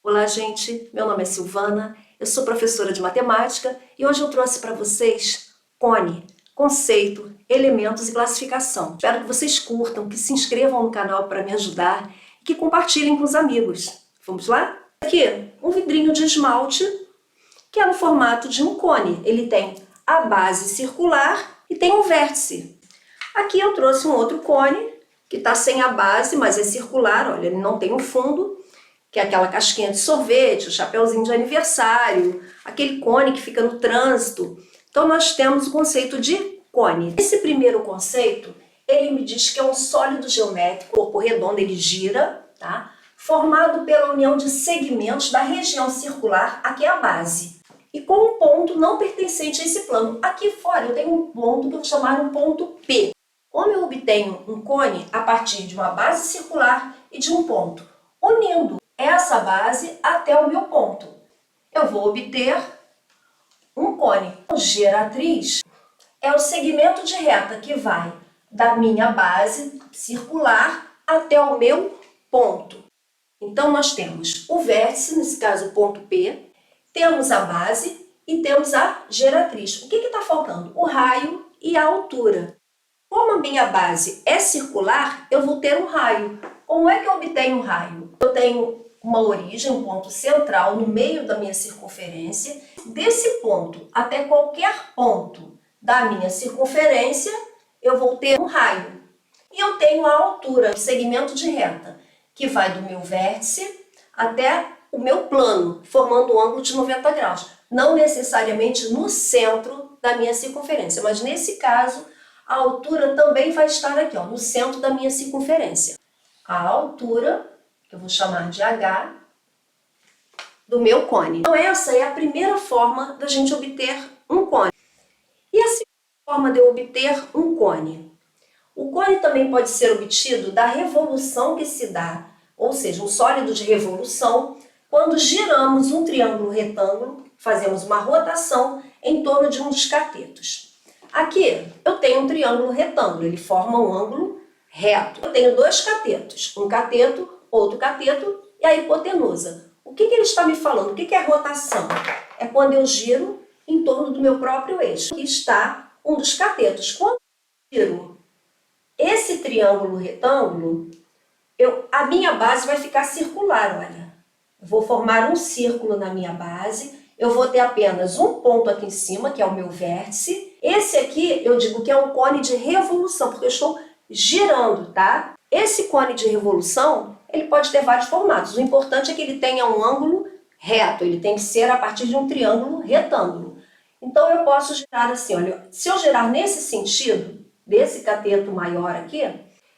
Olá, gente. Meu nome é Silvana, eu sou professora de matemática e hoje eu trouxe para vocês cone, conceito, elementos e classificação. Espero que vocês curtam, que se inscrevam no canal para me ajudar e que compartilhem com os amigos. Vamos lá? Aqui, um vidrinho de esmalte que é no formato de um cone. Ele tem a base circular e tem um vértice. Aqui eu trouxe um outro cone que está sem a base, mas é circular, olha, ele não tem um fundo, que é aquela casquinha de sorvete, o chapeuzinho de aniversário, aquele cone que fica no trânsito. Então nós temos o conceito de cone. Esse primeiro conceito, ele me diz que é um sólido geométrico, corpo redondo, ele gira, tá? Formado pela união de segmentos da região circular, aqui é a base, e com um ponto não pertencente a esse plano. Aqui fora eu tenho um ponto que eu vou chamar um ponto P. Como eu obtenho um cone a partir de uma base circular e de um ponto, unindo essa base até o meu ponto, eu vou obter um cone. Geratriz é o segmento de reta que vai da minha base circular até o meu ponto. Então nós temos o vértice, nesse caso o ponto P, temos a base e temos a geratriz. O que está faltando? O raio e a altura. Como a minha base é circular, eu vou ter um raio. Como é que eu obtenho um raio? Eu tenho uma origem, um ponto central no meio da minha circunferência. Desse ponto até qualquer ponto da minha circunferência, eu vou ter um raio. E eu tenho a altura, o segmento de reta, que vai do meu vértice até o meu plano, formando um ângulo de 90 graus. Não necessariamente no centro da minha circunferência, mas nesse caso, a altura também vai estar aqui, ó, no centro da minha circunferência. A altura, que eu vou chamar de H, do meu cone. Então essa é a primeira forma da gente obter um cone. E a segunda forma de eu obter um cone? O cone também pode ser obtido da revolução que se dá, ou seja, um sólido de revolução, quando giramos um triângulo retângulo, fazemos uma rotação em torno de um dos catetos. Aqui eu tenho um triângulo retângulo, ele forma um ângulo reto. Eu tenho dois catetos, um cateto, outro cateto e a hipotenusa. O que ele está me falando? O que é rotação? É quando eu giro em torno do meu próprio eixo. Aqui está um dos catetos. Quando eu giro esse triângulo retângulo, a minha base vai ficar circular, olha. Eu vou formar um círculo na minha base, eu vou ter apenas um ponto aqui em cima, que é o meu vértice. Esse aqui, eu digo que é um cone de revolução, porque eu estou girando, tá? Esse cone de revolução, ele pode ter vários formatos. O importante é que ele tenha um ângulo reto, ele tem que ser a partir de um triângulo retângulo. Então, eu posso girar assim, olha, se eu girar nesse sentido, desse cateto maior aqui,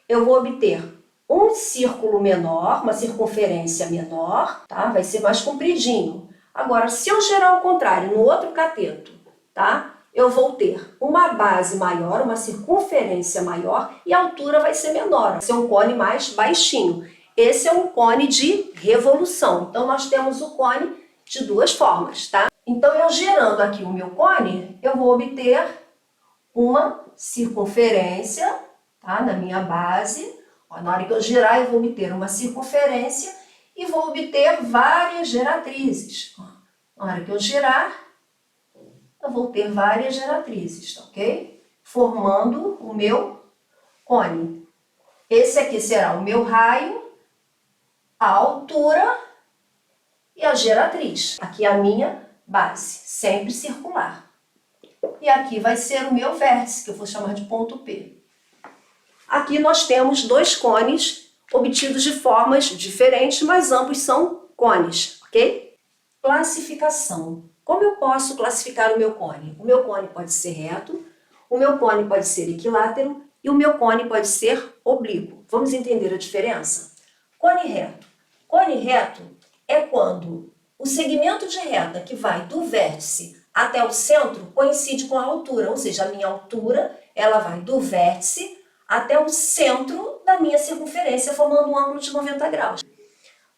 eu vou obter um círculo menor, uma circunferência menor, tá? Vai ser mais compridinho. Agora, se eu girar ao contrário, no outro cateto, tá? Eu vou ter uma base maior, uma circunferência maior e a altura vai ser menor, vai ser um cone mais baixinho. Esse é um cone de revolução. Então, nós temos o cone de duas formas, tá? Então, eu girando aqui o meu cone, eu vou obter uma circunferência, tá? Na minha base. Ó, na hora que eu girar, eu vou obter uma circunferência e vou obter várias geratrizes. Ó, na hora que eu girar, eu vou ter várias geratrizes, ok? Formando o meu cone. Esse aqui será o meu raio, a altura e a geratriz. Aqui é a minha base, sempre circular. E aqui vai ser o meu vértice, que eu vou chamar de ponto P. Aqui nós temos dois cones obtidos de formas diferentes, mas ambos são cones, ok? Classificação. Como eu posso classificar o meu cone? O meu cone pode ser reto, o meu cone pode ser equilátero e o meu cone pode ser oblíquo. Vamos entender a diferença? Cone reto. Cone reto é quando o segmento de reta que vai do vértice até o centro coincide com a altura, ou seja, a minha altura ela vai do vértice até o centro da minha circunferência, formando um ângulo de 90 graus.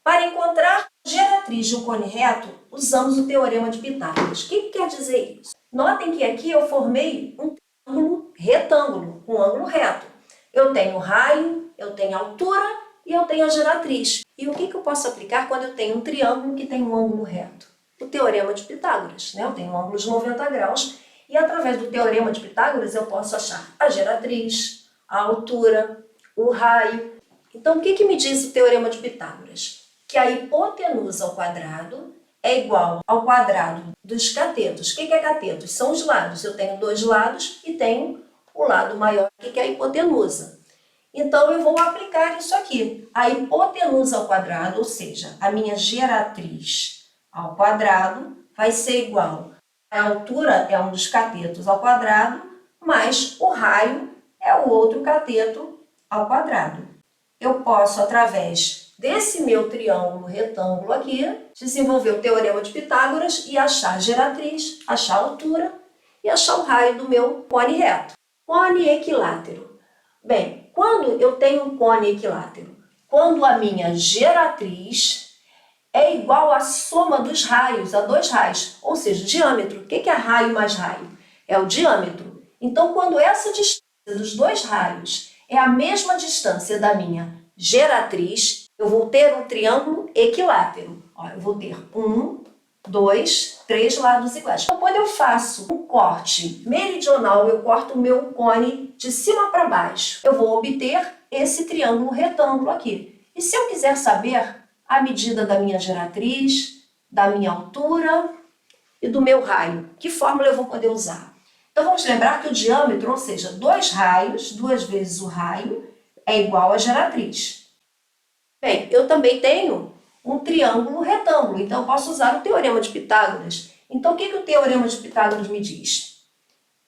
Para encontrar a geratriz de um cone reto, usamos o teorema de Pitágoras. O que quer dizer isso? Notem que aqui eu formei um triângulo retângulo, um ângulo reto. Eu tenho raio, eu tenho altura e eu tenho a geratriz. E o que eu posso aplicar quando eu tenho um triângulo que tem um ângulo reto? O Teorema de Pitágoras, né? Eu tenho um ângulo de 90 graus e através do Teorema de Pitágoras eu posso achar a geratriz, a altura, o raio. Então, o que me diz o Teorema de Pitágoras? Que a hipotenusa ao quadrado é igual ao quadrado dos catetos. O que é catetos? São os lados. Eu tenho dois lados e tenho o lado maior, que é a hipotenusa. Então, eu vou aplicar isso aqui. A hipotenusa ao quadrado, ou seja, a minha geratriz ao quadrado, vai ser igual. A altura é um dos catetos ao quadrado, mais o raio é o outro cateto ao quadrado. Eu posso, através desse meu triângulo retângulo aqui, desenvolver o Teorema de Pitágoras e achar a geratriz, achar a altura e achar o raio do meu cone reto. Cone equilátero. Bem, quando eu tenho um cone equilátero? Quando a minha geratriz é igual à soma dos raios, a dois raios, ou seja, o diâmetro. O que é raio mais raio? É o diâmetro. Então, quando essa distância dos dois raios é a mesma distância da minha geratriz, eu vou ter um triângulo equilátero. Ó, eu vou ter 1, 2, 3 lados iguais. Então, quando eu faço um corte meridional, eu corto o meu cone de cima para baixo, eu vou obter esse triângulo retângulo aqui. E se eu quiser saber a medida da minha geratriz, da minha altura e do meu raio, que fórmula eu vou poder usar? Então, vamos lembrar que o diâmetro, ou seja, dois raios, duas vezes o raio, é igual a geratriz. Bem, eu também tenho um triângulo retângulo, então eu posso usar o Teorema de Pitágoras. Então, o que o Teorema de Pitágoras me diz?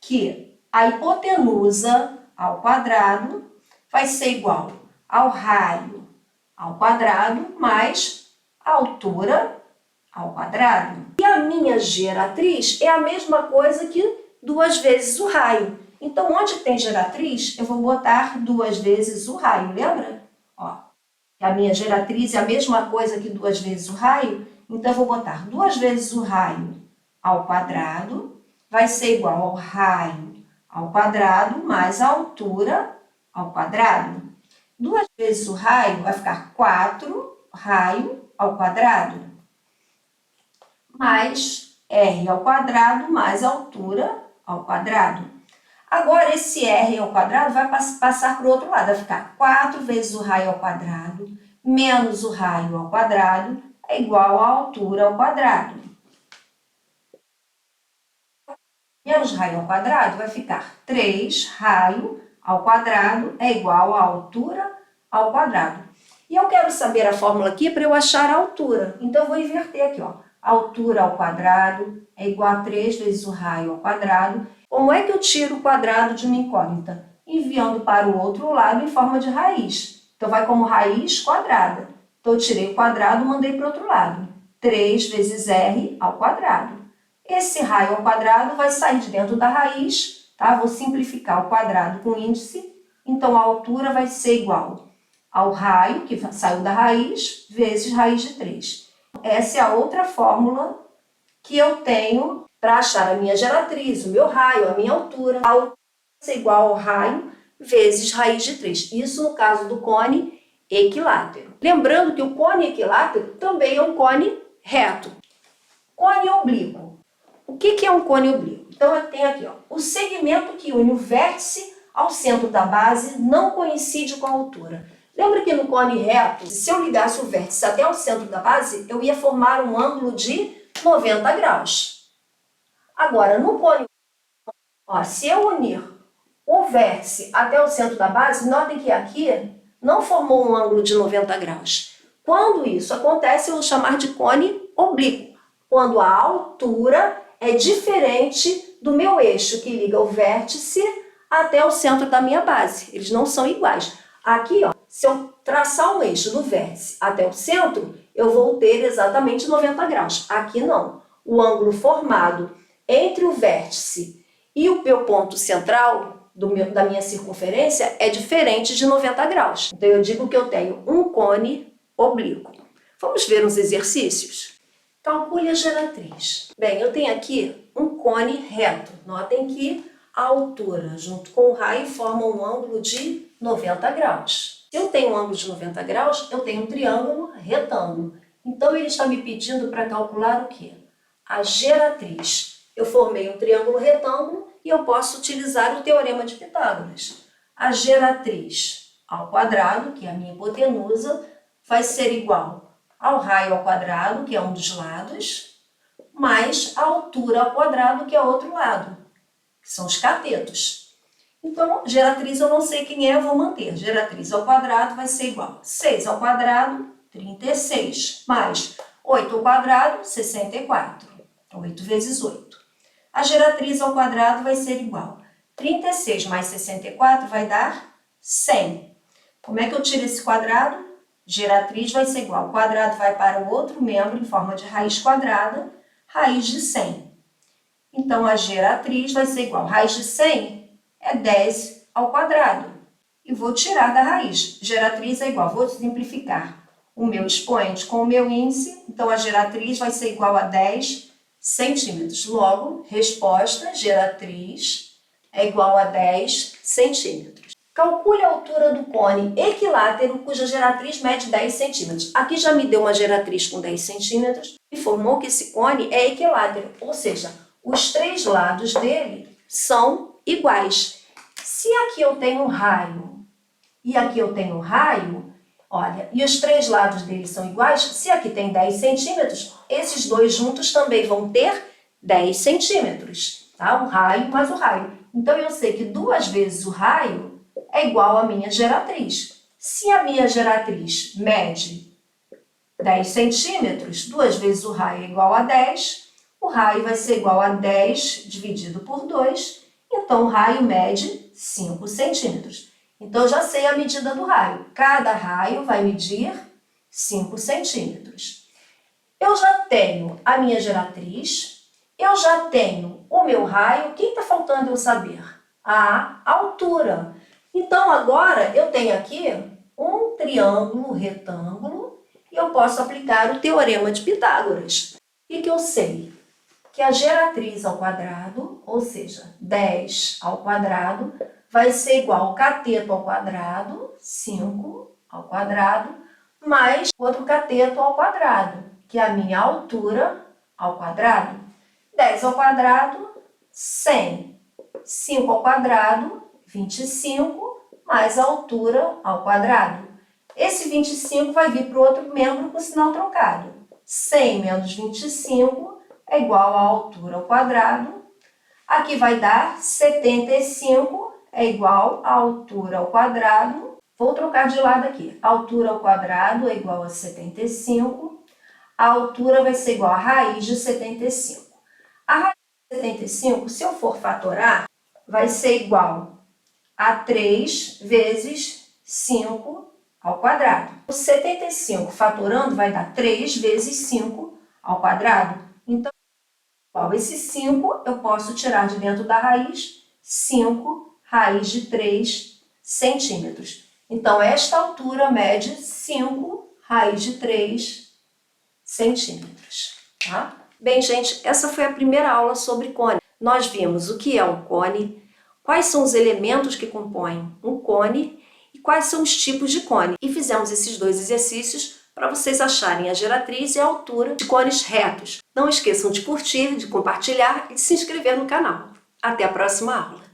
Que a hipotenusa ao quadrado vai ser igual ao raio ao quadrado mais a altura ao quadrado. E a minha geratriz é a mesma coisa que duas vezes o raio. Então, onde tem geratriz, eu vou botar duas vezes o raio, lembra? Ó, a minha geratriz é a mesma coisa que duas vezes o raio, então eu vou botar duas vezes o raio ao quadrado, vai ser igual ao raio ao quadrado mais a altura ao quadrado. Duas vezes o raio vai ficar 4 raio ao quadrado, mais r ao quadrado mais a altura ao quadrado. Agora, esse r ao quadrado vai passar para o outro lado, vai ficar 4 vezes o raio ao quadrado menos o raio ao quadrado é igual à altura ao quadrado. Menos raio ao quadrado vai ficar 3 raio ao quadrado é igual à altura ao quadrado. E eu quero saber a fórmula aqui para eu achar a altura. Então, eu vou inverter aqui, ó. A altura ao quadrado é igual a 3 vezes o raio ao quadrado. Como é que eu tiro o quadrado de uma incógnita? Enviando para o outro lado em forma de raiz. Então, vai como raiz quadrada. Então, eu tirei o quadrado e mandei para o outro lado. 3 vezes r ao quadrado. Esse raio ao quadrado vai sair de dentro da raiz, tá? Vou simplificar o quadrado com índice. Então, a altura vai ser igual ao raio, que saiu da raiz, vezes raiz de 3. Essa é a outra fórmula que eu tenho para achar a minha geratriz, o meu raio, a minha altura. A altura vai ser igual ao raio vezes raiz de 3. Isso no caso do cone equilátero. Lembrando que o cone equilátero também é um cone reto. Cone oblíquo. O que é um cone oblíquo? Então, eu tenho aqui, ó, o segmento que une o vértice ao centro da base não coincide com a altura. Lembra que no cone reto, se eu ligasse o vértice até o centro da base, eu ia formar um ângulo de 90 graus. Agora, no cone, ó, se eu unir o vértice até o centro da base, notem que aqui não formou um ângulo de 90 graus. Quando isso acontece, eu vou chamar de cone oblíquo, quando a altura é diferente do meu eixo que liga o vértice até o centro da minha base. Eles não são iguais. Aqui, ó, se eu traçar um eixo do vértice até o centro, eu vou ter exatamente 90 graus. Aqui não. O ângulo formado entre o vértice e o meu ponto central da minha circunferência é diferente de 90 graus. Então, eu digo que eu tenho um cone oblíquo. Vamos ver uns exercícios? Calcule a geratriz. Bem, eu tenho aqui um cone reto. Notem que a altura junto com o raio formam um ângulo de 90 graus. Se eu tenho um ângulo de 90 graus, eu tenho um triângulo retângulo. Então, ele está me pedindo para calcular o quê? A geratriz. Eu formei um triângulo retângulo e eu posso utilizar o teorema de Pitágoras. A geratriz ao quadrado, que é a minha hipotenusa, vai ser igual ao raio ao quadrado, que é um dos lados, mais a altura ao quadrado, que é outro lado, que são os catetos. Então, geratriz eu não sei quem é, eu vou manter. Geratriz ao quadrado vai ser igual a 6 ao quadrado, 36, mais 8 ao quadrado, 64. 8 vezes 8. A geratriz ao quadrado vai ser igual a 36 mais 64 vai dar 100. Como é que eu tiro esse quadrado? Geratriz vai ser igual, o quadrado vai para o outro membro em forma de raiz quadrada, raiz de 100. Então, a geratriz vai ser igual, raiz de 100 é 10 ao quadrado. E vou tirar da raiz. Geratriz é igual, vou simplificar o meu expoente com o meu índice, então a geratriz vai ser igual a 10 centímetros. Logo, resposta, geratriz é igual a 10 centímetros. Calcule a altura do cone equilátero cuja geratriz mede 10 centímetros. Aqui já me deu uma geratriz com 10 centímetros e formou que esse cone é equilátero, ou seja, os três lados dele são iguais. Se aqui eu tenho um raio e aqui eu tenho um raio, olha, e os três lados dele são iguais, se aqui tem 10 centímetros, esses dois juntos também vão ter 10 centímetros, tá? O raio mais o raio. Então, eu sei que 2 vezes o raio é igual à minha geratriz. Se a minha geratriz mede 10 centímetros, 2 vezes o raio é igual a 10, o raio vai ser igual a 10 dividido por 2, então o raio mede 5 centímetros. Então, eu já sei a medida do raio. Cada raio vai medir 5 centímetros. Eu já tenho a minha geratriz, eu já tenho o meu raio. O que está faltando eu saber? A altura. Então, agora eu tenho aqui um triângulo retângulo e eu posso aplicar o teorema de Pitágoras. O que eu sei? Que a geratriz ao quadrado, ou seja, 10 ao quadrado, vai ser igual ao cateto ao quadrado, 5 ao quadrado, mais outro cateto ao quadrado, que é a minha altura ao quadrado. 10 ao quadrado, 100. 5 ao quadrado, 25, mais a altura ao quadrado. Esse 25 vai vir para o outro membro com o sinal trocado. 100 menos 25 é igual à altura ao quadrado. Aqui vai dar 75 é igual à altura ao quadrado. Vou trocar de lado aqui. A altura ao quadrado é igual a 75. A altura vai ser igual a raiz de 75. A raiz de 75, se eu for fatorar, vai ser igual a 3 vezes 5 ao quadrado. O 75 fatorando vai dar 3 vezes 5 ao quadrado. Então, esse 5 eu posso tirar de dentro da raiz, 5 raiz de 3 centímetros. Então, esta altura mede 5 raiz de 3 centímetros. Tá? Bem, gente, essa foi a primeira aula sobre cone. Nós vimos o que é um cone, quais são os elementos que compõem um cone e quais são os tipos de cone. E fizemos esses dois exercícios para vocês acharem a geratriz e a altura de cones retos. Não esqueçam de curtir, de compartilhar e de se inscrever no canal. Até a próxima aula!